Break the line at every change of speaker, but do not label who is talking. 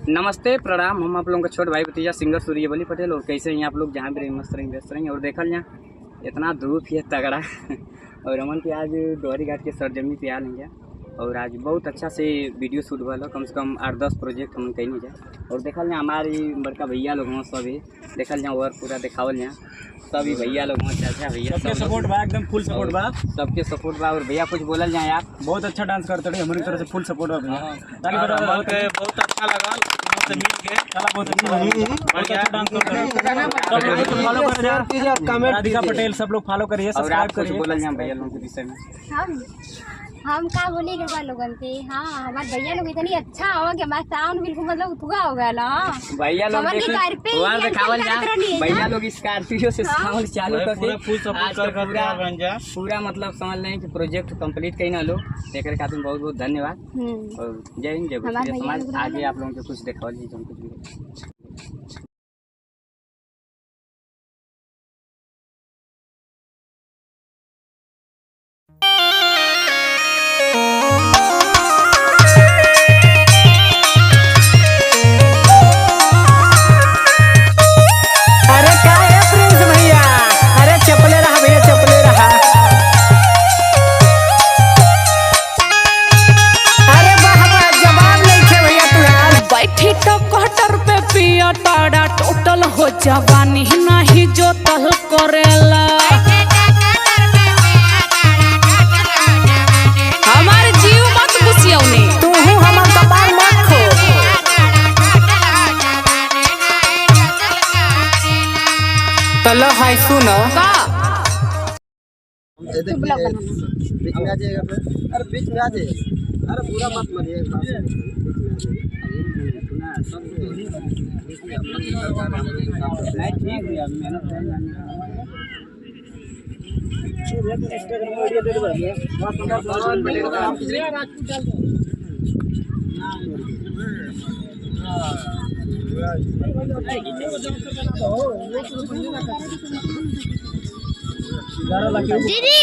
नमस्ते प्रणाम। हम आप लोगों का छोट भाई भतीजा सिंगर सूर्यवली पटेल। और कैसे हैं आप लोग? जहाँ भी रहेंगे मस्त रहेंगे व्यस्त रहेंगे। और देखल यहाँ इतना धूप है तगड़ा और हमन के आज डोहरी घाट के सरजमी पे आ लेंगे और आज बहुत अच्छा से वीडियो शूट हुआ कम से कम 8-10 प्रोजेक्ट हम कहीं जाए। और देखल यहाँ हमारी बड़का भैया लोग हों सभी देखल यहाँ और पूरा दिखावल यहाँ सभी भैया लोग हों चाचा भैया
सबके सपोर्ट बा, एकदम फुल सपोर्ट बा,
सबके सपोर्ट बा। और भैया कुछ बोलल जाए आप?
बहुत अच्छा डांस करते रहे, हमारी तरफ से फुल सपोर्ट बा भैया।
बहुत अच्छा लगा मिल के,
बहुत अच्छा डांस करते हैं। फॉलो करिए, राधिका पटेल सब लोग फॉलो करिए, सब्सक्राइब करिए।
बोलल जाए भैया लोगों के विषय में
हम का बोले के लोगन के। हाँ, हमारे भैया लोग इतनी अच्छा हो कि हमारा साउंड बिल्कुल मतलब उतुगा हो गया ना।
भैया लोग भैया लोग स्कॉर्पियो से साउंड चालू करके
फुल सपोर्ट
पूरा मतलब समझ लें कि प्रोजेक्ट कंप्लीट कहीं ना लो। देख खातिर बहुत बहुत धन्यवाद और जय हिंद जय भोजपुरी समाज। आगे आप लोगों को कुछ देखा लीजिए।
टोटल हो जवानी नहीं जो तल करेला हमारे जीव मत घुसियौनी तू हमार कपाल मत खो।
चलो हाय सुनो
का
बीच में आ जाएगा। अरे बीच में आ जाएगा। अरे पूरा मत मानिए।
दीदी